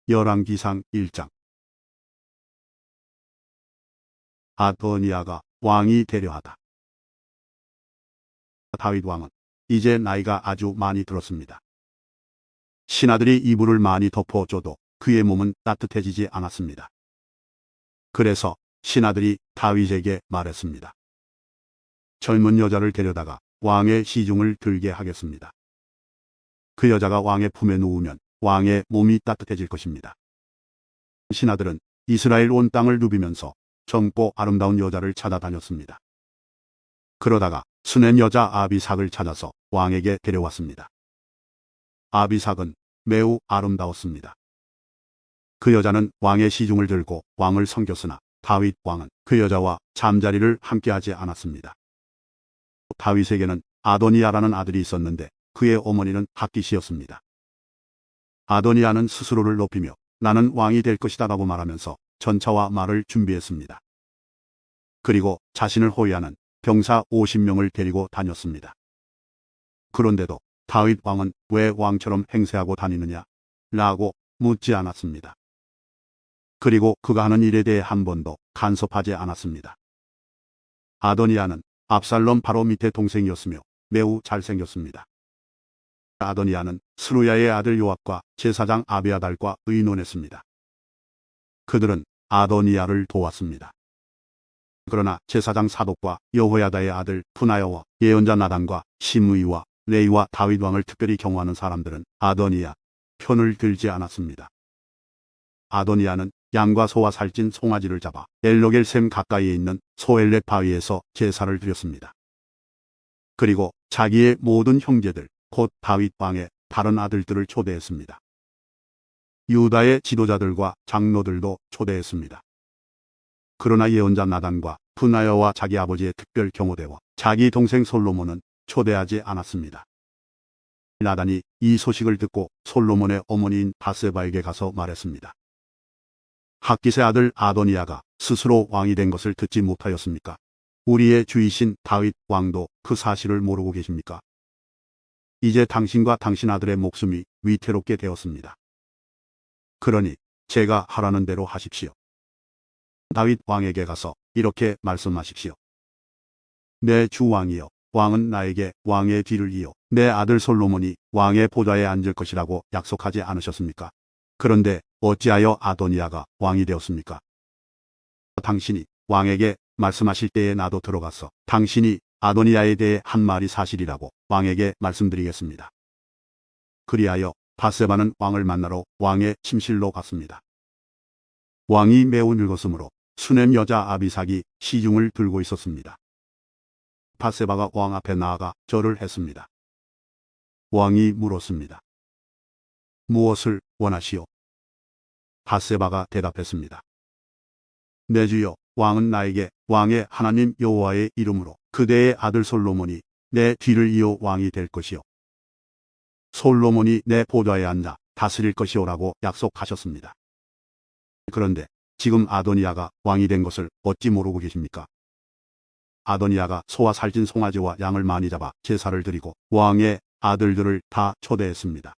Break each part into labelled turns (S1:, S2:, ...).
S1: 열왕기상 1장. 아도니아가 왕이 되려 하다. 다윗 왕은 이제 나이가 아주 많이 들었습니다. 신하들이 이불을 많이 덮어줘도 그의 몸은 따뜻해지지 않았습니다. 그래서 신하들이 다윗에게 말했습니다. 젊은 여자를 데려다가 왕의 시중을 들게 하겠습니다. 그 여자가 왕의 품에 누우면 왕의 몸이 따뜻해질 것입니다. 신하들은 이스라엘 온 땅을 누비면서 젊고 아름다운 여자를 찾아다녔습니다. 그러다가 수냄 여자 아비삭을 찾아서 왕에게 데려왔습니다. 아비삭은 매우 아름다웠습니다. 그 여자는 왕의 시중을 들고 왕을 섬겼으나 다윗 왕은 그 여자와 잠자리를 함께하지 않았습니다. 다윗에게는 아도니아라는 아들이 있었는데 그의 어머니는 핫깃이었습니다. 아도니아는 스스로를 높이며 나는 왕이 될 것이다 라고 말하면서 전차와 말을 준비했습니다. 그리고 자신을 호위하는 병사 50명을 데리고 다녔습니다. 그런데도 다윗 왕은 왜 왕처럼 행세하고 다니느냐? 라고 묻지 않았습니다. 그리고 그가 하는 일에 대해 한 번도 간섭하지 않았습니다. 아도니아는 압살롬 바로 밑에 동생이었으며 매우 잘생겼습니다. 아도니아는 스루야의 아들 요압과 제사장 아비아달과 의논했습니다. 그들은 아도니아를 도왔습니다. 그러나 제사장 사독과 여호야다의 아들 푸나야와 예언자 나단과 시므이와 레이와 다윗 왕을 특별히 경호하는 사람들은 아도니아 편을 들지 않았습니다. 아도니아는 양과 소와 살찐 송아지를 잡아 엘로겔샘 가까이에 있는 소엘렛 바위에서 제사를 드렸습니다. 그리고 자기의 모든 형제들, 곧 다윗 왕의 다른 아들들을 초대했습니다. 유다의 지도자들과 장로들도 초대했습니다. 그러나 예언자 나단과 푸나야와 자기 아버지의 특별 경호대와 자기 동생 솔로몬은 초대하지 않았습니다. 나단이 이 소식을 듣고 솔로몬의 어머니인 바세바에게 가서 말했습니다. 핫깃의 아들 아도니아가 스스로 왕이 된 것을 듣지 못하였습니까? 우리의 주이신 다윗 왕도 그 사실을 모르고 계십니까? 이제 당신과 당신 아들의 목숨이 위태롭게 되었습니다. 그러니 제가 하라는 대로 하십시오. 다윗 왕에게 가서 이렇게 말씀하십시오. 내 주 왕이여, 왕은 나에게 왕의 뒤를 이어 내 아들 솔로몬이 왕의 보좌에 앉을 것이라고 약속하지 않으셨습니까? 그런데 어찌하여 아도니아가 왕이 되었습니까? 당신이 왕에게 말씀하실 때에 나도 들어가서 당신이 아도니아에 대해 한 말이 사실이라고 왕에게 말씀드리겠습니다. 그리하여 바세바는 왕을 만나러 왕의 침실로 갔습니다. 왕이 매우 늙었으므로 수냄 여자 아비삭이 시중을 들고 있었습니다. 바세바가 왕 앞에 나아가 절을 했습니다. 왕이 물었습니다. 무엇을 원하시오? 바세바가 대답했습니다. 내 주여, 왕은 나에게 왕의 하나님 여호와의 이름으로 그대의 아들 솔로몬이 내 뒤를 이어 왕이 될 것이요. 솔로몬이 내 보좌에 앉아 다스릴 것이오라고 약속하셨습니다. 그런데 지금 아도니아가 왕이 된 것을 어찌 모르고 계십니까? 아도니아가 소와 살찐 송아지와 양을 많이 잡아 제사를 드리고 왕의 아들들을 다 초대했습니다.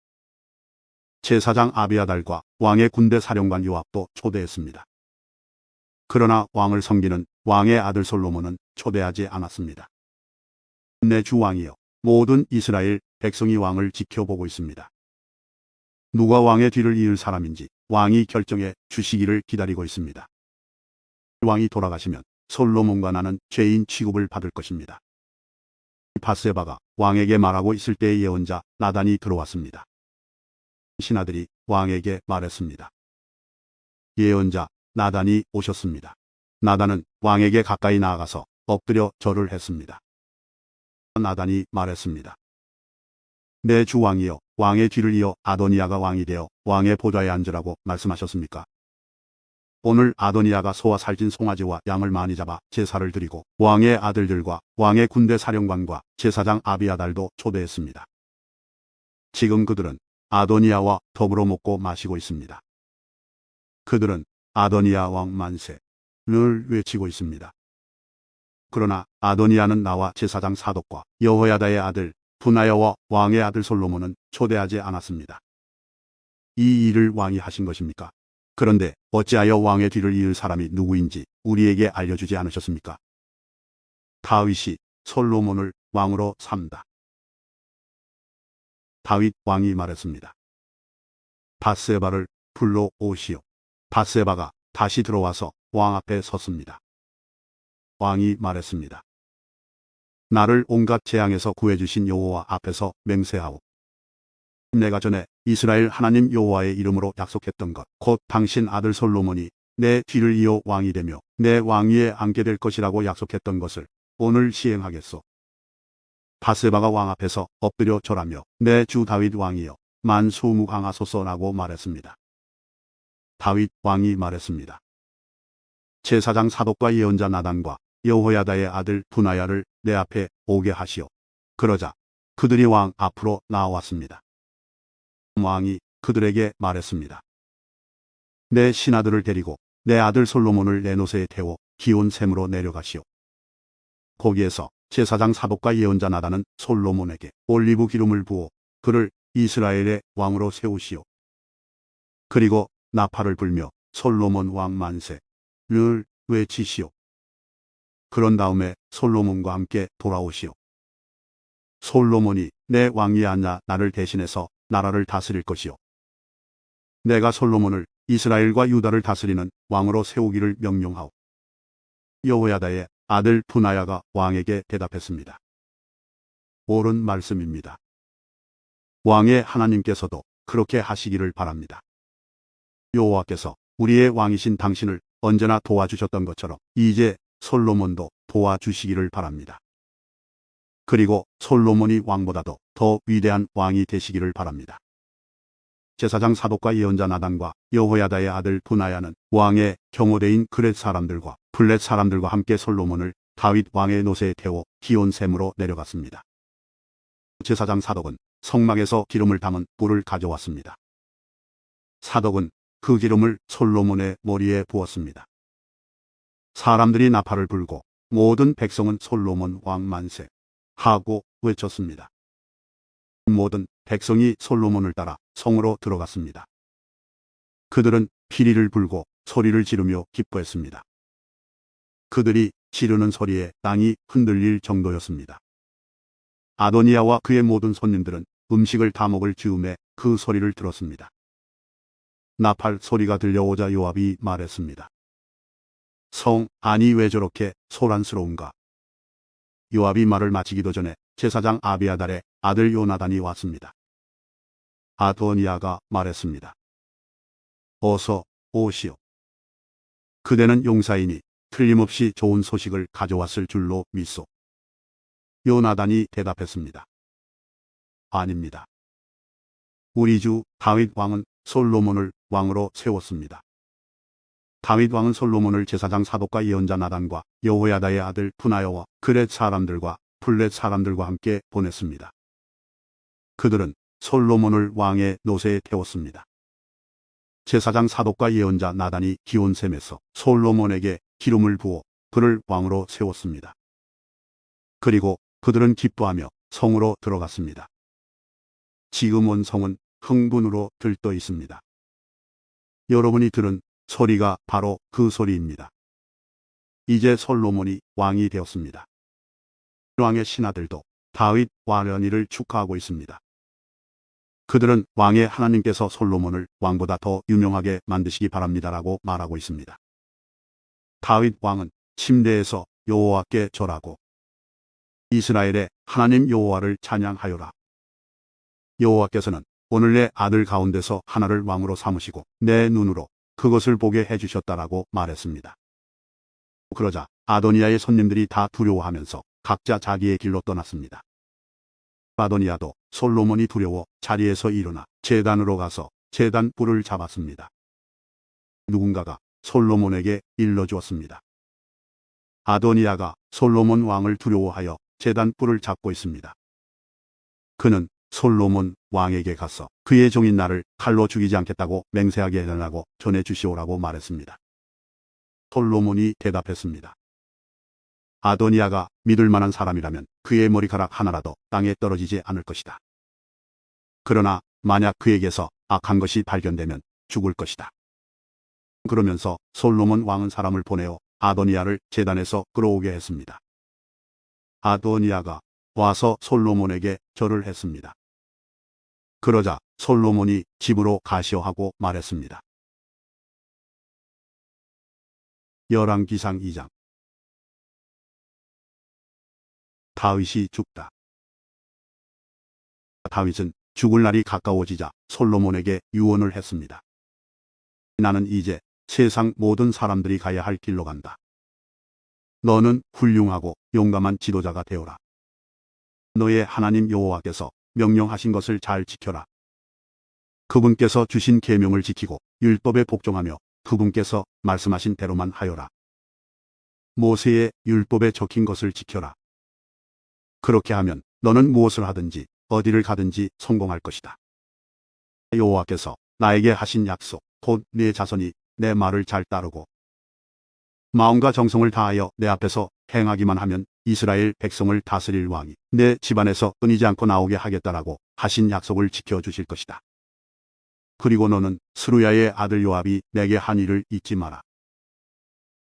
S1: 제사장 아비아달과 왕의 군대 사령관 요압도 초대했습니다. 그러나 왕을 섬기는 왕의 아들 솔로몬은 초대하지 않았습니다. 내 주 왕이여, 모든 이스라엘 백성이 왕을 지켜보고 있습니다. 누가 왕의 뒤를 이을 사람인지 왕이 결정해 주시기를 기다리고 있습니다. 왕이 돌아가시면 솔로몬과 나는 죄인 취급을 받을 것입니다. 바세바가 왕에게 말하고 있을 때의 예언자 나단이 들어왔습니다. 신하들이 왕에게 말했습니다. 예언자 나단이 오셨습니다. 나단은 왕에게 가까이 나아가서 엎드려 절을 했습니다. 나단이 말했습니다. 내 주 왕이여, 왕의 뒤를 이어 아도니아가 왕이 되어 왕의 보좌에 앉으라고 말씀하셨습니까? 오늘 아도니아가 소와 살찐 송아지와 양을 많이 잡아 제사를 드리고 왕의 아들들과 왕의 군대 사령관과 제사장 아비아달도 초대했습니다. 지금 그들은 아도니아와 더불어 먹고 마시고 있습니다. 그들은 아도니아 왕 만세를 외치고 있습니다. 그러나 아도니아는 나와 제사장 사독과 여호야다의 아들 푸나야와 왕의 아들 솔로몬은 초대하지 않았습니다. 이 일을 왕이 하신 것입니까? 그런데 어찌하여 왕의 뒤를 이을 사람이 누구인지 우리에게 알려주지 않으셨습니까? 다윗이 솔로몬을 왕으로 삼다. 다윗 왕이 말했습니다. 밧세바를 불러오시오. 밧세바가 다시 들어와서 왕 앞에 섰습니다. 왕이 말했습니다. 나를 온갖 재앙에서 구해주신 여호와 앞에서 맹세하오. 내가 전에 이스라엘 하나님 여호와의 이름으로 약속했던 것, 곧 당신 아들 솔로몬이 내 뒤를 이어 왕이 되며 내 왕위에 앉게 될 것이라고 약속했던 것을 오늘 시행하겠소. 밧세바가 왕 앞에서 엎드려 절하며 내 주 다윗 왕이여 만수무강하소서라고 말했습니다. 다윗 왕이 말했습니다. 제사장 사독과 예언자 나단과 여호야다의 아들 분하야를 내 앞에 오게 하시오. 그러자 그들이 왕 앞으로 나왔습니다. 왕이 그들에게 말했습니다. 내 신하들을 데리고 내 아들 솔로몬을 내 노새에 태워 기온 샘으로 내려가시오. 거기에서 제사장 사독과 예언자 나단은 솔로몬에게 올리브 기름을 부어 그를 이스라엘의 왕으로 세우시오. 그리고 나팔을 불며 솔로몬 왕 만세를 외치시오. 그런 다음에 솔로몬과 함께 돌아오시오. 솔로몬이 내 왕위에 앉아 나를 대신해서 나라를 다스릴 것이요. 내가 솔로몬을 이스라엘과 유다를 다스리는 왕으로 세우기를 명령하오. 여호야다의 아들 분하야가 왕에게 대답했습니다. 옳은 말씀입니다. 왕의 하나님께서도 그렇게 하시기를 바랍니다. 여호와께서 우리의 왕이신 당신을 언제나 도와주셨던 것처럼 이제 솔로몬도 도와주시기를 바랍니다. 그리고 솔로몬이 왕보다도 더 위대한 왕이 되시기를 바랍니다. 제사장 사독과 예언자 나단과 여호야다의 아들 분하야는 왕의 경호대인 그렛 사람들과 블렛 사람들과 함께 솔로몬을 다윗 왕의 노새에 태워 기온 샘으로 내려갔습니다. 제사장 사독은 성막에서 기름을 담은 뿔을 가져왔습니다. 사독은 그 기름을 솔로몬의 머리에 부었습니다. 사람들이 나팔을 불고 모든 백성은 솔로몬 왕 만세 하고 외쳤습니다. 모든 백성이 솔로몬을 따라 성으로 들어갔습니다. 그들은 피리를 불고 소리를 지르며 기뻐했습니다. 그들이 지르는 소리에 땅이 흔들릴 정도였습니다. 아도니아와 그의 모든 손님들은 음식을 다 먹을 즈음에 그 소리를 들었습니다. 나팔 소리가 들려오자 요압이 말했습니다. 성 안이 왜 저렇게 소란스러운가? 요압이 말을 마치기도 전에 제사장 아비아달의 아들 요나단이 왔습니다. 아도니아가 말했습니다. 어서 오시오. 그대는 용사이니 틀림없이 좋은 소식을 가져왔을 줄로 믿소. 요나단이 대답했습니다. 아닙니다. 우리 주 다윗 왕은 솔로몬을 왕으로 세웠습니다. 다윗 왕은 솔로몬을 제사장 사독과 예언자 나단과 여호야다의 아들 분하야와 그렛 사람들과 블렛 사람들과 함께 보냈습니다. 그들은 솔로몬을 왕의 노새에 태웠습니다. 제사장 사독과 예언자 나단이 기온샘에서 솔로몬에게 기름을 부어 그를 왕으로 세웠습니다. 그리고 그들은 기뻐하며 성으로 들어갔습니다. 지금 온 성은 흥분으로 들떠 있습니다. 여러분이 들은 소리가 바로 그 소리입니다. 이제 솔로몬이 왕이 되었습니다. 왕의 신하들도 다윗 왕연위를 축하하고 있습니다. 그들은 왕의 하나님께서 솔로몬을 왕보다 더 유명하게 만드시기 바랍니다라고 말하고 있습니다. 다윗 왕은 침대에서 여호와께 절하고 이스라엘의 하나님 여호와를 찬양하여라. 여호와께서는 오늘 내 아들 가운데서 하나를 왕으로 삼으시고 내 눈으로 그것을 보게 해주셨다라고 말했습니다. 그러자 아도니아의 손님들이 다 두려워하면서 각자 자기의 길로 떠났습니다. 아도니아도 솔로몬이 두려워 자리에서 일어나 제단으로 가서 제단 뿔을 잡았습니다. 누군가가 솔로몬에게 일러주었습니다. 아도니아가 솔로몬 왕을 두려워하여 제단 뿔을 잡고 있습니다. 그는 솔로몬 왕에게 가서 그의 종인 나를 칼로 죽이지 않겠다고 맹세하게 해달라고 전해주시오라고 말했습니다. 솔로몬이 대답했습니다. 아도니아가 믿을 만한 사람이라면 그의 머리카락 하나라도 땅에 떨어지지 않을 것이다. 그러나 만약 그에게서 악한 것이 발견되면 죽을 것이다. 그러면서 솔로몬 왕은 사람을 보내어 아도니아를 제단에서 끌어오게 했습니다. 아도니아가 와서 솔로몬에게 절을 했습니다. 그러자 솔로몬이 집으로 가시오하고 말했습니다. 열왕기상 2장. 다윗이 죽다. 다윗은 죽을 날이 가까워지자 솔로몬에게 유언을 했습니다. 나는 이제 세상 모든 사람들이 가야 할 길로 간다. 너는 훌륭하고 용감한 지도자가 되어라. 너의 하나님 여호와께서 명령하신 것을 잘 지켜라. 그분께서 주신 계명을 지키고 율법에 복종하며 그분께서 말씀하신 대로만 하여라. 모세의 율법에 적힌 것을 지켜라. 그렇게 하면 너는 무엇을 하든지 어디를 가든지 성공할 것이다. 여호와께서 나에게 하신 약속, 곧 네 자손이 내 말을 잘 따르고 마음과 정성을 다하여 내 앞에서 행하기만 하면 이스라엘 백성을 다스릴 왕이 내 집안에서 끊이지 않고 나오게 하겠다라고 하신 약속을 지켜주실 것이다. 그리고 너는 스루야의 아들 요압이 내게 한 일을 잊지 마라.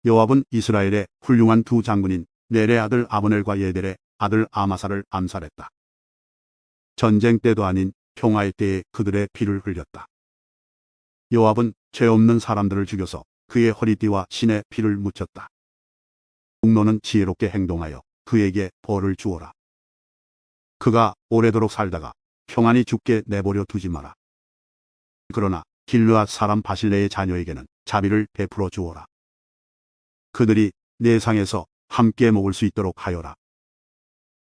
S1: 요압은 이스라엘의 훌륭한 두 장군인 넬의 아들 아브넬과 예델의 아들 아마사를 암살했다. 전쟁 때도 아닌 평화의 때에 그들의 피를 흘렸다. 요압은 죄 없는 사람들을 죽여서 그의 허리띠와 신의 피를 묻혔다. 너는 지혜롭게 행동하여 그에게 벌을 주어라. 그가 오래도록 살다가 평안히 죽게 내버려 두지 마라. 그러나 길르앗 사람 바실레의 자녀에게는 자비를 베풀어 주어라. 그들이 내 상에서 함께 먹을 수 있도록 하여라.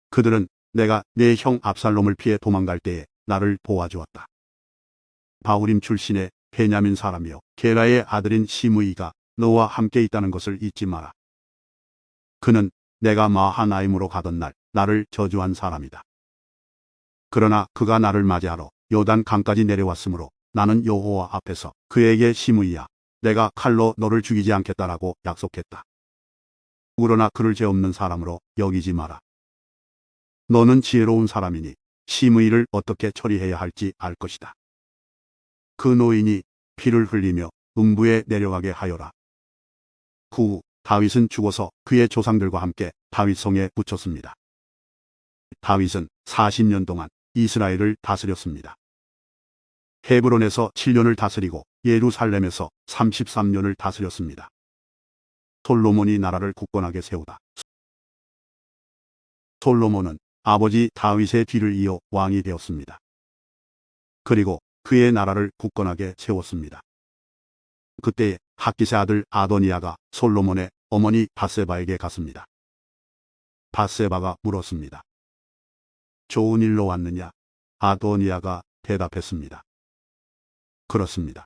S1: 그들은 내가 내 형 압살롬을 피해 도망갈 때에 나를 도와주었다. 바후림 출신의 베냐민 사람이여 게라의 아들인 시므이가 너와 함께 있다는 것을 잊지 마라. 그는 내가 마하나임으로 가던 날 나를 저주한 사람이다. 그러나 그가 나를 맞이하러 요단 강까지 내려왔으므로 나는 여호와 앞에서 그에게 시므이야 내가 칼로 너를 죽이지 않겠다라고 약속했다. 그러나 그를 죄 없는 사람으로 여기지 마라. 너는 지혜로운 사람이니 시므이를 어떻게 처리해야 할지 알 것이다. 그 노인이 피를 흘리며 음부에 내려가게 하여라. 그 후 다윗은 죽어서 그의 조상들과 함께 다윗성에 묻혔습니다. 다윗은 40년 동안 이스라엘을 다스렸습니다. 헤브론에서 7년을 다스리고 예루살렘에서 33년을 다스렸습니다. 솔로몬이 나라를 굳건하게 세우다. 솔로몬은 아버지 다윗의 뒤를 이어 왕이 되었습니다. 그리고 그의 나라를 굳건하게 세웠습니다. 그때에 핫깃의 아들 아도니아가 솔로몬의 어머니 밧세바에게 갔습니다. 밧세바가 물었습니다. 좋은 일로 왔느냐? 아도니아가 대답했습니다. 그렇습니다.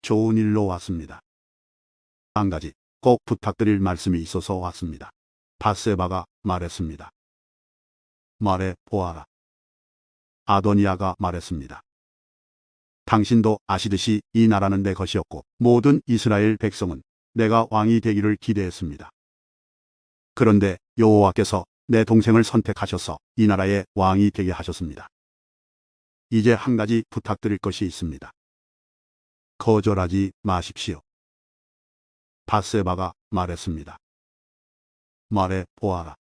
S1: 좋은 일로 왔습니다. 한 가지 꼭 부탁드릴 말씀이 있어서 왔습니다. 밧세바가 말했습니다. 말해 보아라. 아도니아가 말했습니다. 당신도 아시듯이 이 나라는 내 것이었고 모든 이스라엘 백성은 내가 왕이 되기를 기대했습니다. 그런데 여호와께서 내 동생을 선택하셔서 이 나라의 왕이 되게 하셨습니다. 이제 한 가지 부탁드릴 것이 있습니다. 거절하지 마십시오. 밧세바가 말했습니다. 말해 보아라.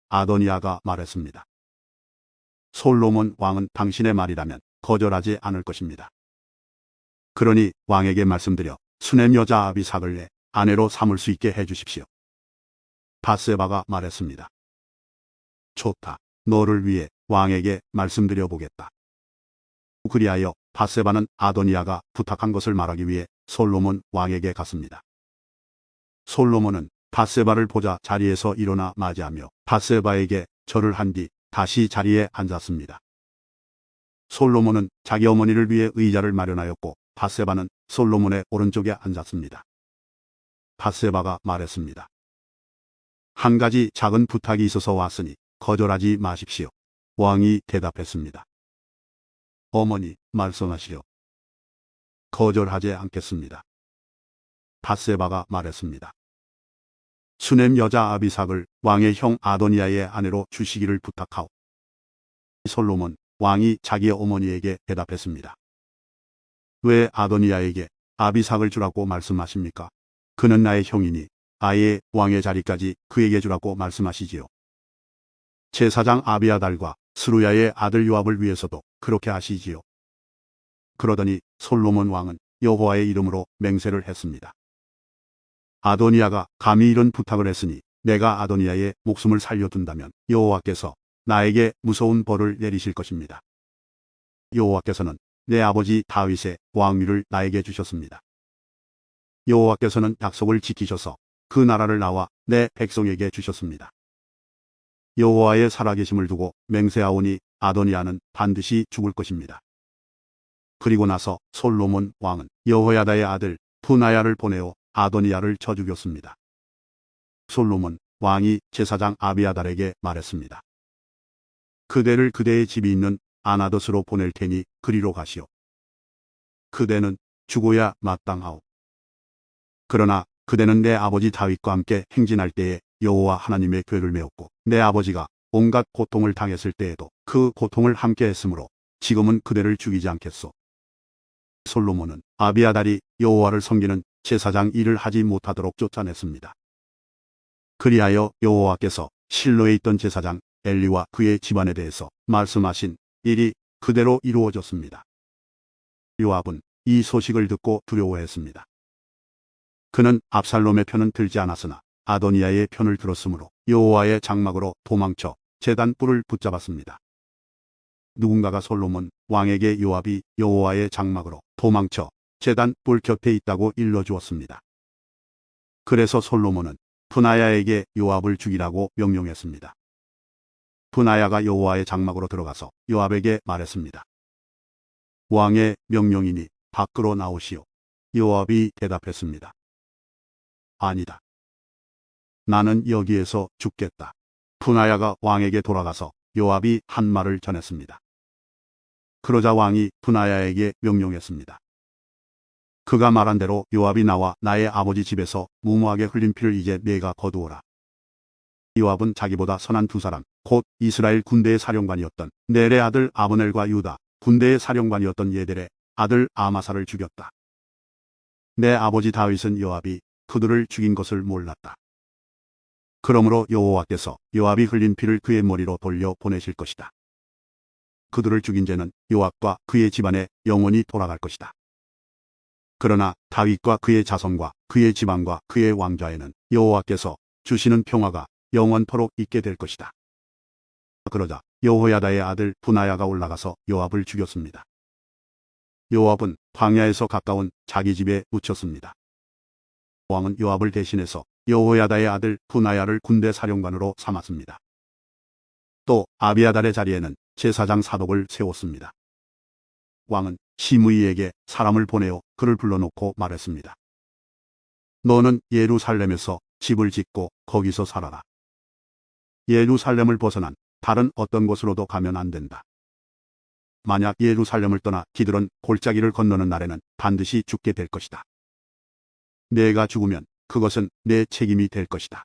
S1: 아도니아가 말했습니다. 솔로몬 왕은 당신의 말이라면 거절하지 않을 것입니다. 그러니 왕에게 말씀드려 수넴 여자 아비삭을 내 아내로 삼을 수 있게 해주십시오. 밧세바가 말했습니다. 좋다. 너를 위해 왕에게 말씀드려 보겠다. 그리하여 밧세바는 아도니아가 부탁한 것을 말하기 위해 솔로몬 왕에게 갔습니다. 솔로몬은 밧세바를 보자 자리에서 일어나 맞이하며 밧세바에게 절을 한 뒤 다시 자리에 앉았습니다. 솔로몬은 자기 어머니를 위해 의자를 마련하였고 밧세바는 솔로몬의 오른쪽에 앉았습니다. 밧세바가 말했습니다. 한 가지 작은 부탁이 있어서 왔으니 거절하지 마십시오. 왕이 대답했습니다. 어머니, 말씀하시오. 거절하지 않겠습니다. 밧세바가 말했습니다. 수넴 여자 아비삭을 왕의 형 아도니아의 아내로 주시기를 부탁하오. 솔로몬 왕이 자기의 어머니에게 대답했습니다. 왜 아도니야에게 아비삭을 주라고 말씀하십니까? 그는 나의 형이니 아예 왕의 자리까지 그에게 주라고 말씀하시지요. 제사장 아비아달과 스루야의 아들 요압을 위해서도 그렇게 하시지요. 그러더니 솔로몬 왕은 여호와의 이름으로 맹세를 했습니다. 아도니야가 감히 이런 부탁을 했으니 내가 아도니야의 목숨을 살려둔다면 여호와께서 나에게 무서운 벌을 내리실 것입니다. 여호와께서는 내 아버지 다윗의 왕위를 나에게 주셨습니다. 여호와께서는 약속을 지키셔서 그 나라를 나와 내 백성에게 주셨습니다. 여호와의 살아계심을 두고 맹세하오니 아도니야는 반드시 죽을 것입니다. 그리고 나서 솔로몬 왕은 여호야다의 아들 분하야를 보내어 아도니야를 쳐 죽였습니다. 솔로몬 왕이 제사장 아비아달에게 말했습니다. 그대를 그대의 집이 있는 아나덧으로 보낼 테니 그리로 가시오. 그대는 죽어야 마땅하오. 그러나 그대는 내 아버지 다윗과 함께 행진할 때에 여호와 하나님의 궤를 메었고 내 아버지가 온갖 고통을 당했을 때에도 그 고통을 함께 했으므로 지금은 그대를 죽이지 않겠소. 솔로몬은 아비아달이 여호와를 섬기는 제사장 일을 하지 못하도록 쫓아냈습니다. 그리하여 여호와께서 실로에 있던 제사장 엘리와 그의 집안에 대해서 말씀하신 일이 그대로 이루어졌습니다. 요압은 이 소식을 듣고 두려워했습니다. 그는 압살롬의 편은 들지 않았으나 아도니야의 편을 들었으므로 여호와의 장막으로 도망쳐 제단 뿔을 붙잡았습니다. 누군가가 솔로몬 왕에게 요압이 여호와의 장막으로 도망쳐 제단 뿔 곁에 있다고 일러주었습니다. 그래서 솔로몬은 분하야에게 요압을 죽이라고 명령했습니다. 분하야가 여호와의 장막으로 들어가서 요압에게 말했습니다. 왕의 명령이니 밖으로 나오시오. 요압이 대답했습니다. 아니다. 나는 여기에서 죽겠다. 분하야가 왕에게 돌아가서 요압이 한 말을 전했습니다. 그러자 왕이 분하야에게 명령했습니다. 그가 말한 대로 요압이 나와 나의 아버지 집에서 무모하게 흘린 피를 이제 내가 거두어라. 요압은 자기보다 선한 두 사람, 곧 이스라엘 군대의 사령관이었던 넬의 아들 아브넬과 유다 군대의 사령관이었던 예델의 아들 아마사를 죽였다. 내 아버지 다윗은 요압이 그들을 죽인 것을 몰랐다. 그러므로 여호와께서 요압이 흘린 피를 그의 머리로 돌려 보내실 것이다. 그들을 죽인 죄는 요압과 그의 집안에 영원히 돌아갈 것이다. 그러나 다윗과 그의 자손과 그의 집안과 그의 왕좌에는 여호와께서 주시는 평화가 영원토록 있게 될 것이다. 그러자 여호야다의 아들 분하야가 올라가서 요압을 죽였습니다. 요압은 광야에서 가까운 자기 집에 묻혔습니다. 왕은 요압을 대신해서 여호야다의 아들 분하야를 군대 사령관으로 삼았습니다. 또 아비아달의 자리에는 제사장 사독을 세웠습니다. 왕은 시므이에게 사람을 보내어 그를 불러놓고 말했습니다. 너는 예루살렘에서 집을 짓고 거기서 살아라. 예루살렘을 벗어난 다른 어떤 곳으로도 가면 안 된다. 만약 예루살렘을 떠나 기드론 골짜기를 건너는 날에는 반드시 죽게 될 것이다. 내가 죽으면 그것은 내 책임이 될 것이다.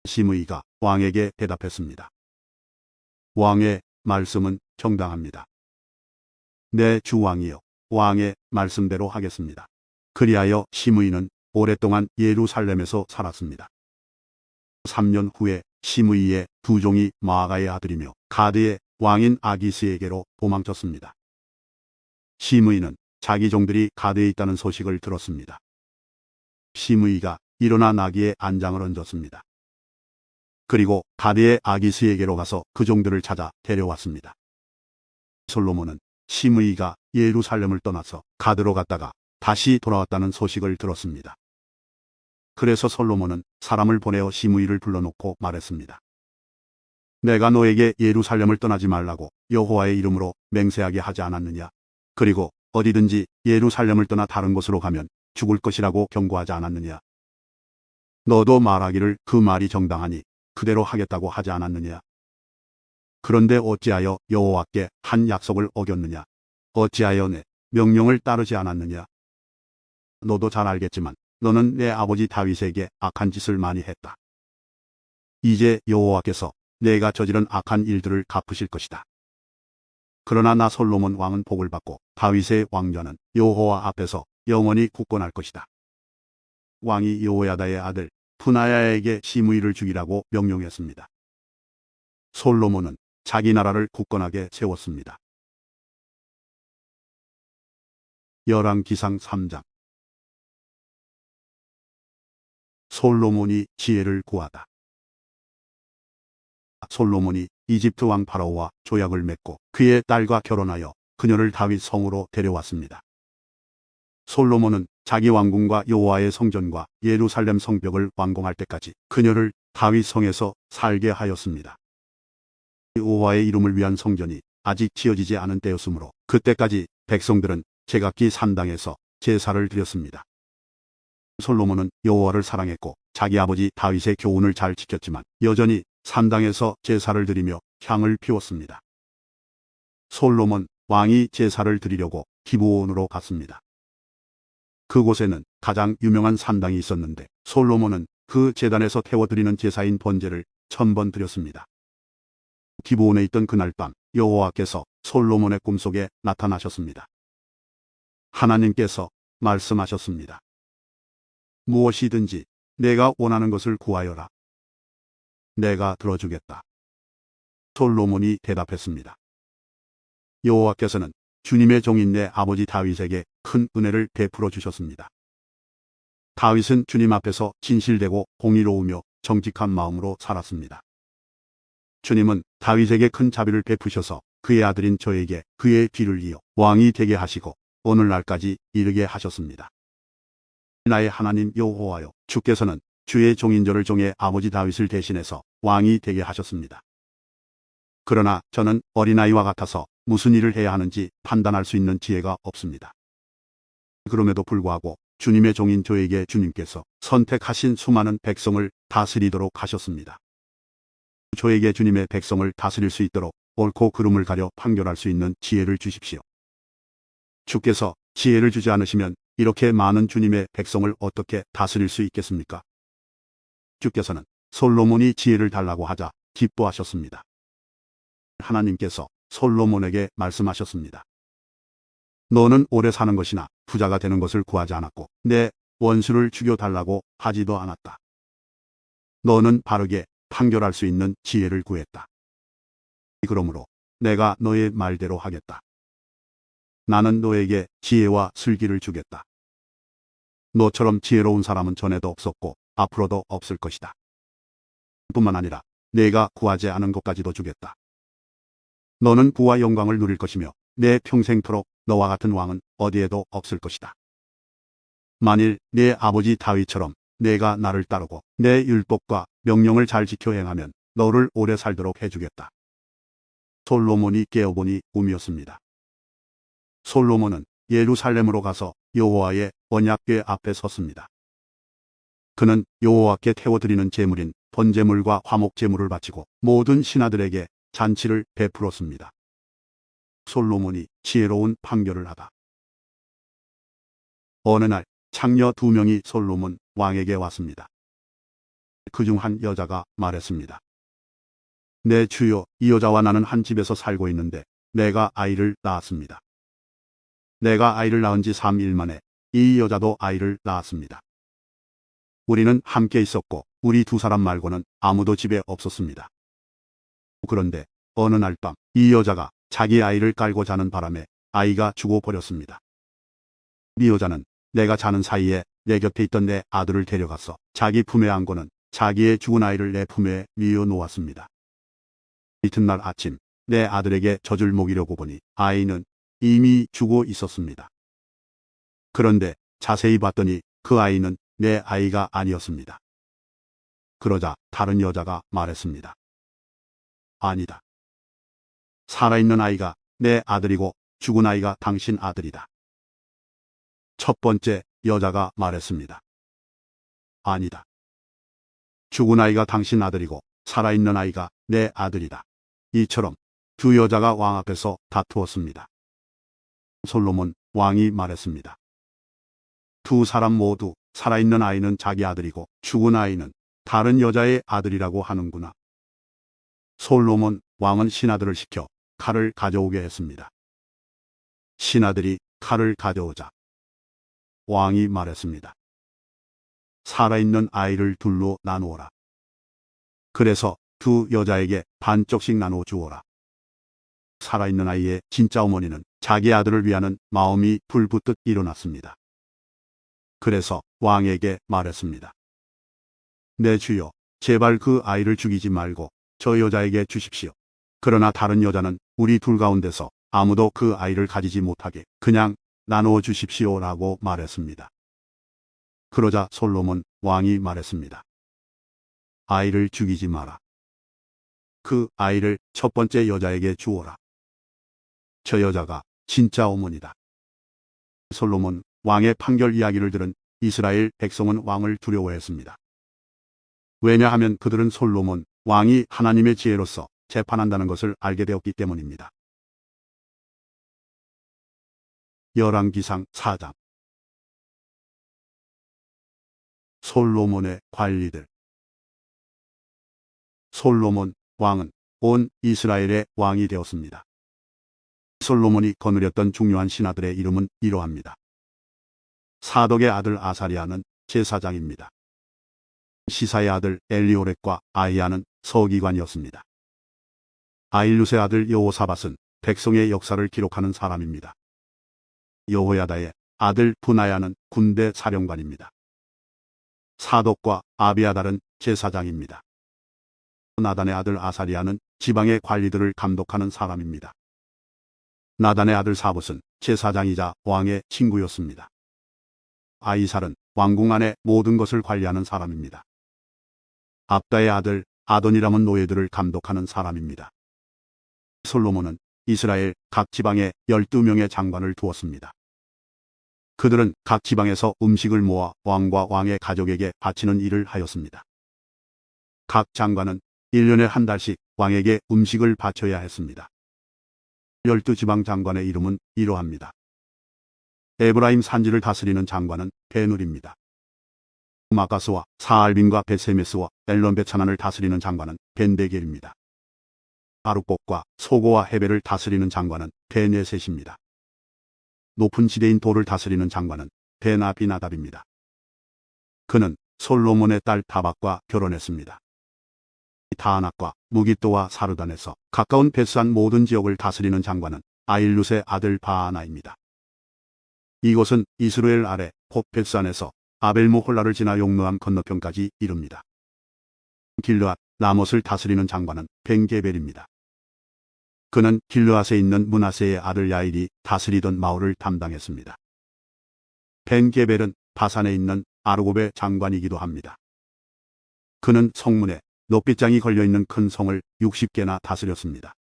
S1: 시므이가 왕에게 대답했습니다. 왕의 말씀은 정당합니다. 내 주 왕이여, 왕의 말씀대로 하겠습니다. 그리하여 시므이는 오랫동안 예루살렘에서 살았습니다. 3년 후에 시므이의 두 종이 마아가의 아들이며 가드의 왕인 아기스에게로 도망쳤습니다. 시므이는 자기 종들이 가드에 있다는 소식을 들었습니다. 시므이가 일어나 나귀에 안장을 얹었습니다. 그리고 가드의 아기스에게로 가서 그 종들을 찾아 데려왔습니다. 솔로몬은 시므이가 예루살렘을 떠나서 가드로 갔다가 다시 돌아왔다는 소식을 들었습니다. 그래서 솔로몬은 사람을 보내어 시므이를 불러놓고 말했습니다. 내가 너에게 예루살렘을 떠나지 말라고 여호와의 이름으로 맹세하게 하지 않았느냐? 그리고 어디든지 예루살렘을 떠나 다른 곳으로 가면 죽을 것이라고 경고하지 않았느냐? 너도 말하기를 그 말이 정당하니 그대로 하겠다고 하지 않았느냐? 그런데 어찌하여 여호와께 한 약속을 어겼느냐? 어찌하여 내 명령을 따르지 않았느냐? 너도 잘 알겠지만 너는 내 아버지 다윗에게 악한 짓을 많이 했다. 이제 여호와께서 내가 저지른 악한 일들을 갚으실 것이다. 그러나 나 솔로몬 왕은 복을 받고 다윗의 왕좌는 여호와 앞에서 영원히 굳건할 것이다. 왕이 여호야다의 아들 분하야에게 시므이를 죽이라고 명령했습니다. 솔로몬은 자기 나라를 굳건하게 세웠습니다. 열왕기상 3장. 솔로몬이 지혜를 구하다. 솔로몬이 이집트 왕 파라오와 조약을 맺고 그의 딸과 결혼하여 그녀를 다윗 성으로 데려왔습니다. 솔로몬은 자기 왕궁과 여호와의 성전과 예루살렘 성벽을 완공할 때까지 그녀를 다윗 성에서 살게 하였습니다. 여호와의 이름을 위한 성전이 아직 지어지지 않은 때였으므로 그때까지 백성들은 제각기 산당에서 제사를 드렸습니다. 솔로몬은 여호와를 사랑했고 자기 아버지 다윗의 교훈을 잘 지켰지만 여전히 산당에서 제사를 드리며 향을 피웠습니다. 솔로몬 왕이 제사를 드리려고 기브온으로 갔습니다. 그곳에는 가장 유명한 산당이 있었는데 솔로몬은 그 제단에서 태워드리는 제사인 번제를 1000번 드렸습니다. 기브온에 있던 그날 밤 여호와께서 솔로몬의 꿈속에 나타나셨습니다. 하나님께서 말씀하셨습니다. 무엇이든지 내가 원하는 것을 구하여라. 내가 들어주겠다. 솔로몬이 대답했습니다. 여호와께서는 주님의 종인 내 아버지 다윗에게 큰 은혜를 베풀어 주셨습니다. 다윗은 주님 앞에서 진실되고 공의로우며 정직한 마음으로 살았습니다. 주님은 다윗에게 큰 자비를 베푸셔서 그의 아들인 저에게 그의 뒤를 이어 왕이 되게 하시고 오늘날까지 이르게 하셨습니다. 나의 하나님 여호와여, 주께서는 주의 종인 저를 종의 아버지 다윗을 대신해서 왕이 되게 하셨습니다. 그러나 저는 어린아이와 같아서 무슨 일을 해야 하는지 판단할 수 있는 지혜가 없습니다. 그럼에도 불구하고 주님의 종인 저에게 주님께서 선택하신 수많은 백성을 다스리도록 하셨습니다. 저에게 주님의 백성을 다스릴 수 있도록 옳고 그름을 가려 판결할 수 있는 지혜를 주십시오. 주께서 지혜를 주지 않으시면 이렇게 많은 주님의 백성을 어떻게 다스릴 수 있겠습니까? 주께서는 솔로몬이 지혜를 달라고 하자 기뻐하셨습니다. 하나님께서 솔로몬에게 말씀하셨습니다. 너는 오래 사는 것이나 부자가 되는 것을 구하지 않았고 내 원수를 죽여달라고 하지도 않았다. 너는 바르게 판결할 수 있는 지혜를 구했다. 그러므로 내가 너의 말대로 하겠다. 나는 너에게 지혜와 슬기를 주겠다. 너처럼 지혜로운 사람은 전에도 없었고 앞으로도 없을 것이다. 뿐만 아니라 내가 구하지 않은 것까지도 주겠다. 너는 부와 영광을 누릴 것이며 내 평생토록 너와 같은 왕은 어디에도 없을 것이다. 만일 내 아버지 다윗처럼 내가 나를 따르고 내 율법과 명령을 잘 지켜 행하면 너를 오래 살도록 해주겠다. 솔로몬이 깨어보니 꿈이었습니다. 솔로몬은 예루살렘으로 가서 여호와의 언약궤 앞에 섰습니다. 그는 여호와께 태워드리는 제물인 번제물과 화목제물을 바치고 모든 신하들에게 잔치를 베풀었습니다. 솔로몬이 지혜로운 판결을 하다. 어느 날 창녀 2명이 솔로몬 왕에게 왔습니다. 그중 한 여자가 말했습니다. 내 주여, 이 여자와 나는 한 집에서 살고 있는데 내가 아이를 낳았습니다. 내가 아이를 낳은 지 3일 만에 이 여자도 아이를 낳았습니다. 우리는 함께 있었고 우리 두 사람 말고는 아무도 집에 없었습니다. 그런데 어느 날 밤 이 여자가 자기 아이를 깔고 자는 바람에 아이가 죽어버렸습니다. 이 여자는 내가 자는 사이에 내 곁에 있던 내 아들을 데려가서 자기 품에 안고는 자기의 죽은 아이를 내 품에 뉘어 놓았습니다. 이튿날 아침 내 아들에게 젖을 먹이려고 보니 아이는 이미 죽어 있었습니다. 그런데 자세히 봤더니 그 아이는 내 아이가 아니었습니다. 그러자 다른 여자가 말했습니다. 아니다. 살아있는 아이가 내 아들이고 죽은 아이가 당신 아들이다. 첫 번째 여자가 말했습니다. 아니다. 죽은 아이가 당신 아들이고 살아있는 아이가 내 아들이다. 이처럼 두 여자가 왕 앞에서 다투었습니다. 솔로몬 왕이 말했습니다. 두 사람 모두 살아있는 아이는 자기 아들이고 죽은 아이는 다른 여자의 아들이라고 하는구나. 솔로몬 왕은 신하들을 시켜 칼을 가져오게 했습니다. 신하들이 칼을 가져오자 왕이 말했습니다. 살아있는 아이를 둘로 나누어라. 그래서 두 여자에게 반쪽씩 나누어 주어라. 살아있는 아이의 진짜 어머니는 자기 아들을 위하는 마음이 불붙듯 일어났습니다. 그래서 왕에게 말했습니다. 내 주여, 제발 그 아이를 죽이지 말고 저 여자에게 주십시오. 그러나 다른 여자는 우리 둘 가운데서 아무도 그 아이를 가지지 못하게 그냥 나누어 주십시오라고 말했습니다. 그러자 솔로몬 왕이 말했습니다. 아이를 죽이지 마라. 그 아이를 첫 번째 여자에게 주어라. 저 여자가 진짜 어머니다. 솔로몬 왕의 판결 이야기를 들은 이스라엘 백성은 왕을 두려워했습니다. 왜냐하면 그들은 솔로몬 왕이 하나님의 지혜로서 재판한다는 것을 알게 되었기 때문입니다. 열왕기상 4장. 솔로몬의 관리들. 솔로몬 왕은 온 이스라엘의 왕이 되었습니다. 솔로몬이 거느렸던 중요한 신하들의 이름은 이러합니다. 사독의 아들 아사리아는 제사장입니다. 시사의 아들 엘리오렉과 아히야는 서기관이었습니다. 아일룻의 아들 여호사밧은 백성의 역사를 기록하는 사람입니다. 여호야다의 아들 분하야는 군대 사령관입니다. 사독과 아비아달은 제사장입니다. 나단의 아들 아사리아는 지방의 관리들을 감독하는 사람입니다. 나단의 아들 사봇은 제사장이자 왕의 친구였습니다. 아이살은 왕궁 안의 모든 것을 관리하는 사람입니다. 압다의 아들 아도니람은 노예들을 감독하는 사람입니다. 솔로몬은 이스라엘 각 지방에 12명의 장관을 두었습니다. 그들은 각 지방에서 음식을 모아 왕과 왕의 가족에게 바치는 일을 하였습니다. 각 장관은 1년에 한 달씩 왕에게 음식을 바쳐야 했습니다. 12지방 장관의 이름은 이러합니다. 에브라임 산지를 다스리는 장관은 베눌입니다. 마가스와 사알빔과 베세메스와 엘론베차난을 다스리는 장관은 벤데겔입니다. 아룩복과 소고와 헤벨을 다스리는 장관은 베네셋입니다. 높은 지대인 돌을 다스리는 장관은 베나비나답입니다. 그는 솔로몬의 딸 다박과 결혼했습니다. 다하낙과 무깃도와 사르단에서 가까운 베스안 모든 지역을 다스리는 장관은 아일룻의 아들 바하나입니다. 이곳은 이스라엘 아래 곧 베스안에서 아벨모홀라를 지나 용노암 건너편까지 이릅니다. 길르앗 라못을 다스리는 장관은 벤게벨입니다. 그는 길르앗에 있는 므낫세의 아들 야일이 다스리던 마을을 담당했습니다. 벤게벨은 바산에 있는 아르곱의 장관이기도 합니다. 그는 성문에 높빗장이 걸려있는 큰 성을 60개나 다스렸습니다.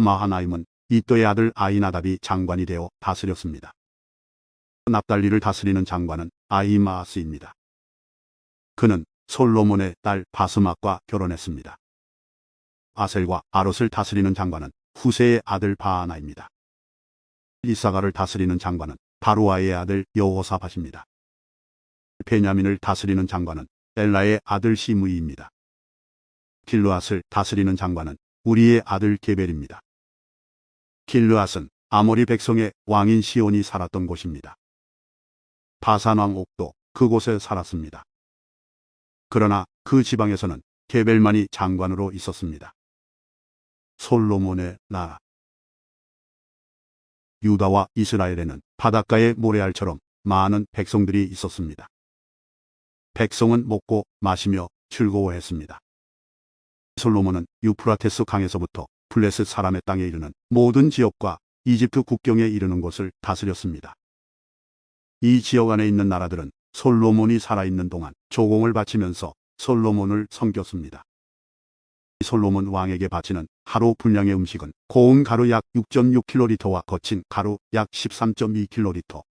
S1: 마하나임은 이또의 아들 아히나답이 장관이 되어 다스렸습니다. 납달리를 다스리는 장관은 아히마아스입니다. 그는 솔로몬의 딸 바스맛과 결혼했습니다. 아셀과 아롯을 다스리는 장관은 후세의 아들 바하나입니다. 이사가를 다스리는 장관은 바루아의 아들 여호사밧입니다. 베냐민을 다스리는 장관은 엘라의 아들 시므이입니다. 길르앗을 다스리는 장관은 우리의 아들 게벨입니다. 길르앗은 아모리 백성의 왕인 시온이 살았던 곳입니다. 바산 왕 옥도 그곳에 살았습니다. 그러나 그 지방에서는 게벨만이 장관으로 있었습니다. 솔로몬의 나라. 유다와 이스라엘에는 바닷가의 모래알처럼 많은 백성들이 있었습니다. 백성은 먹고 마시며 즐거워했습니다. 솔로몬은 유프라테스 강에서부터 블레셋 사람의 땅에 이르는 모든 지역과 이집트 국경에 이르는 곳을 다스렸습니다. 이 지역 안에 있는 나라들은 솔로몬이 살아있는 동안 조공을 바치면서 솔로몬을 섬겼습니다. 솔로몬 왕에게 바치는 하루 분량의 음식은 고운 가루 약 6.6kg와 거친 가루 약 13.2kg,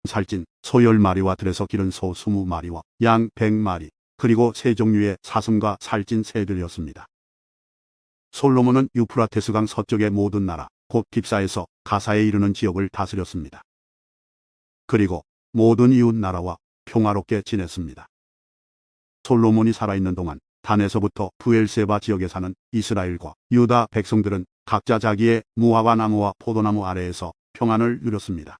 S1: 살찐 소 10마리와 들에서 기른 소 20마리와 양 100마리, 그리고 세 종류의 사슴과 살찐 새들이었습니다. 솔로몬은 유프라테스강 서쪽의 모든 나라, 곧 깁사에서 가사에 이르는 지역을 다스렸습니다. 그리고 모든 이웃 나라와 평화롭게 지냈습니다. 솔로몬이 살아있는 동안 단에서부터 부엘세바 지역에 사는 이스라엘과 유다 백성들은 각자 자기의 무화과 나무와 포도나무 아래에서 평안을 누렸습니다.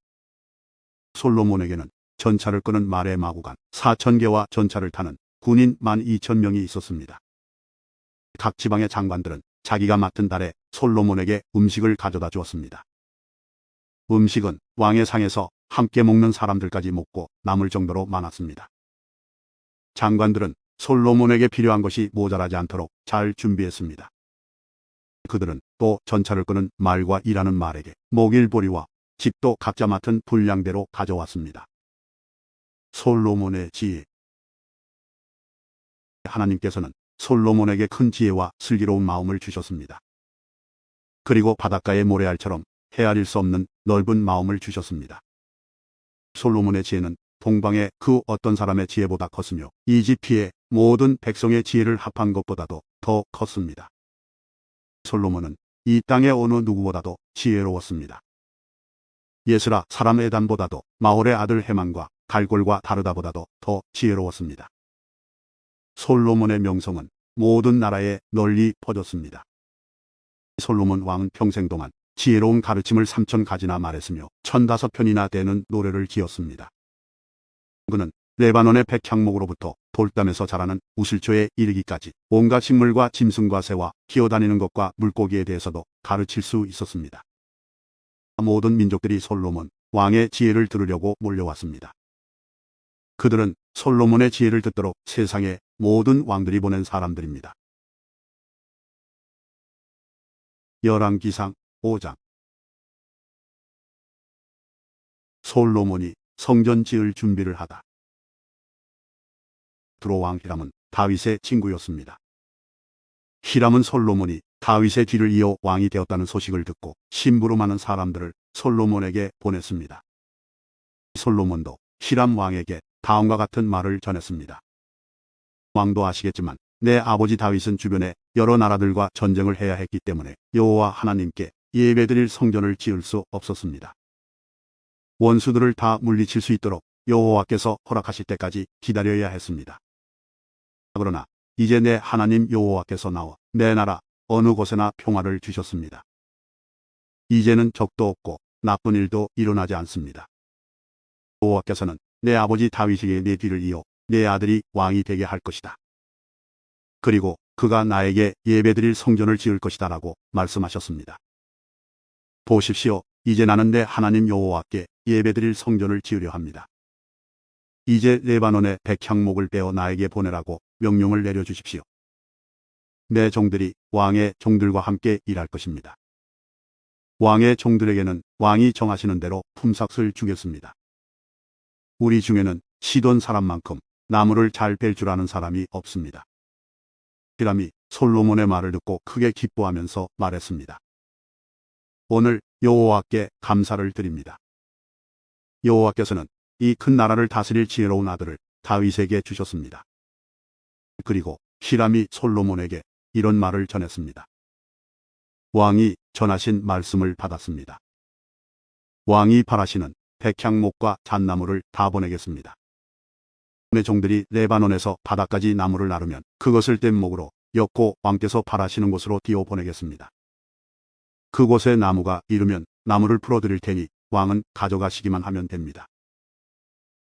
S1: 솔로몬에게는 전차를 끄는 말의 마구간 4,000개와 전차를 타는 군인 12,000명이 있었습니다. 각 지방의 장관들은 자기가 맡은 달에 솔로몬에게 음식을 가져다 주었습니다. 음식은 왕의 상에서 함께 먹는 사람들까지 먹고 남을 정도로 많았습니다. 장관들은 솔로몬에게 필요한 것이 모자라지 않도록 잘 준비했습니다. 그들은 또 전차를 끄는 말과 일하는 말에게 목일보리와 집도 각자 맡은 분량대로 가져왔습니다. 솔로몬의 지혜. 하나님께서는 솔로몬에게 큰 지혜와 슬기로운 마음을 주셨습니다. 그리고 바닷가의 모래알처럼 헤아릴 수 없는 넓은 마음을 주셨습니다. 솔로몬의 지혜는 동방의 그 어떤 사람의 지혜보다 컸으며 이집트의 모든 백성의 지혜를 합한 것보다도 더 컸습니다. 솔로몬은 이 땅의 어느 누구보다도 지혜로웠습니다. 예스라 사람 에단보다도 마홀의 아들 헤만과 갈골과 다르다보다도 더 지혜로웠습니다. 솔로몬의 명성은 모든 나라에 널리 퍼졌습니다. 솔로몬 왕은 평생 동안 지혜로운 가르침을 3,000가지나 말했으며 1,005편이나 되는 노래를 지었습니다. 그는 레바논의 백향목으로부터 돌담에서 자라는 우슬초에 이르기까지 온갖 식물과 짐승과 새와 기어다니는 것과 물고기에 대해서도 가르칠 수 있었습니다. 모든 민족들이 솔로몬 왕의 지혜를 들으려고 몰려왔습니다. 그들은 솔로몬의 지혜를 듣도록 세상의 모든 왕들이 보낸 사람들입니다. 열왕기상 5장. 솔로몬이 성전 지을 준비를 하다. 드로왕 히람은 다윗의 친구였습니다. 히람은 솔로몬이 다윗의 뒤를 이어 왕이 되었다는 소식을 듣고 심부름하는 사람들을 솔로몬에게 보냈습니다. 솔로몬도 히람 왕에게 다음과 같은 말을 전했습니다. 왕도 아시겠지만 내 아버지 다윗은 주변의 여러 나라들과 전쟁을 해야 했기 때문에 여호와 하나님께 예배드릴 성전을 지을 수 없었습니다. 원수들을 다 물리칠 수 있도록 여호와께서 허락하실 때까지 기다려야 했습니다. 그러나 이제 내 하나님 여호와께서 나와 내 나라 어느 곳에나 평화를 주셨습니다. 이제는 적도 없고 나쁜 일도 일어나지 않습니다. 여호와께서는 내 아버지 다윗에게 내 뒤를 이어 내 아들이 왕이 되게 할 것이다. 그리고 그가 나에게 예배드릴 성전을 지을 것이다 라고 말씀하셨습니다. 보십시오. 이제 나는 내 하나님 여호와께 예배드릴 성전을 지으려 합니다. 이제 레바논의 백향목을 베어 나에게 보내라고 명령을 내려주십시오. 내 종들이 왕의 종들과 함께 일할 것입니다. 왕의 종들에게는 왕이 정하시는 대로 품삯을 주겠습니다. 우리 중에는 시돈 사람만큼 나무를 잘 벨 줄 아는 사람이 없습니다. 히람이 솔로몬의 말을 듣고 크게 기뻐하면서 말했습니다. 오늘 여호와께 감사를 드립니다. 여호와께서는 이 큰 나라를 다스릴 지혜로운 아들을 다윗에게 주셨습니다. 그리고 히람이 솔로몬에게 이런 말을 전했습니다. 왕이 전하신 말씀을 받았습니다. 왕이 바라시는 백향목과 잣나무를 다 보내겠습니다. 내 종들이 레바논에서 바다까지 나무를 나르면 그것을 뗏목으로 엮고 왕께서 바라시는 곳으로 띄워 보내겠습니다. 그곳에 나무가 이르면 나무를 풀어드릴 테니 왕은 가져가시기만 하면 됩니다.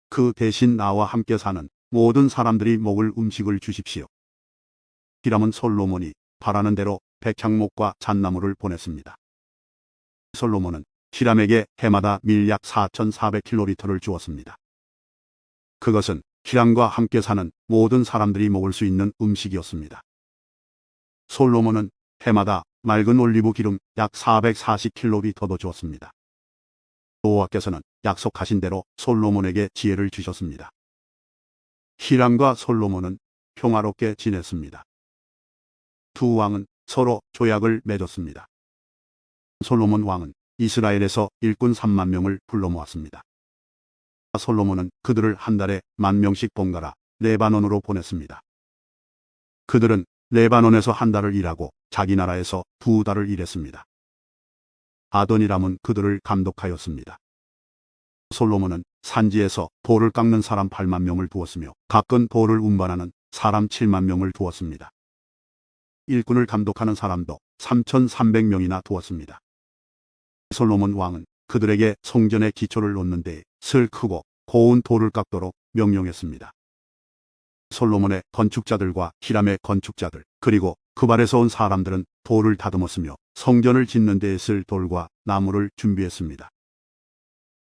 S1: 그 대신 나와 함께 사는 모든 사람들이 먹을 음식을 주십시오. 히람은 솔로몬이 바라는 대로 백향목과 잣나무를 보냈습니다. 솔로몬은 히람에게 해마다 밀 약 4,400킬로리터를 주었습니다. 그것은 히람과 함께 사는 모든 사람들이 먹을 수 있는 음식이었습니다. 솔로몬은 해마다 맑은 올리브 기름 약 440킬로리터도 주었습니다. 여호와께서는 약속하신 대로 솔로몬에게 지혜를 주셨습니다. 히람과 솔로몬은 평화롭게 지냈습니다. 두 왕은 서로 조약을 맺었습니다. 솔로몬 왕은 이스라엘에서 일꾼 3만 명을 불러 모았습니다. 솔로몬은 그들을 한 달에 10,000명씩 번갈아 레바논으로 보냈습니다. 그들은 레바논에서 한 달을 일하고 자기 나라에서 2달을 일했습니다. 아도니람은 그들을 감독하였습니다. 솔로몬은 산지에서 돌을 깎는 사람 8만 명을 두었으며 가끔 돌을 운반하는 사람 7만 명을 두었습니다. 일꾼을 감독하는 사람도 3,300명이나 두었습니다. 솔로몬 왕은 그들에게 성전의 기초를 놓는 데에 슬 크고 고운 돌을 깎도록 명령했습니다. 솔로몬의 건축자들과 히람의 건축자들 그리고 그발에서 온 사람들은 돌을 다듬었으며 성전을 짓는 데에 쓸 돌과 나무를 준비했습니다.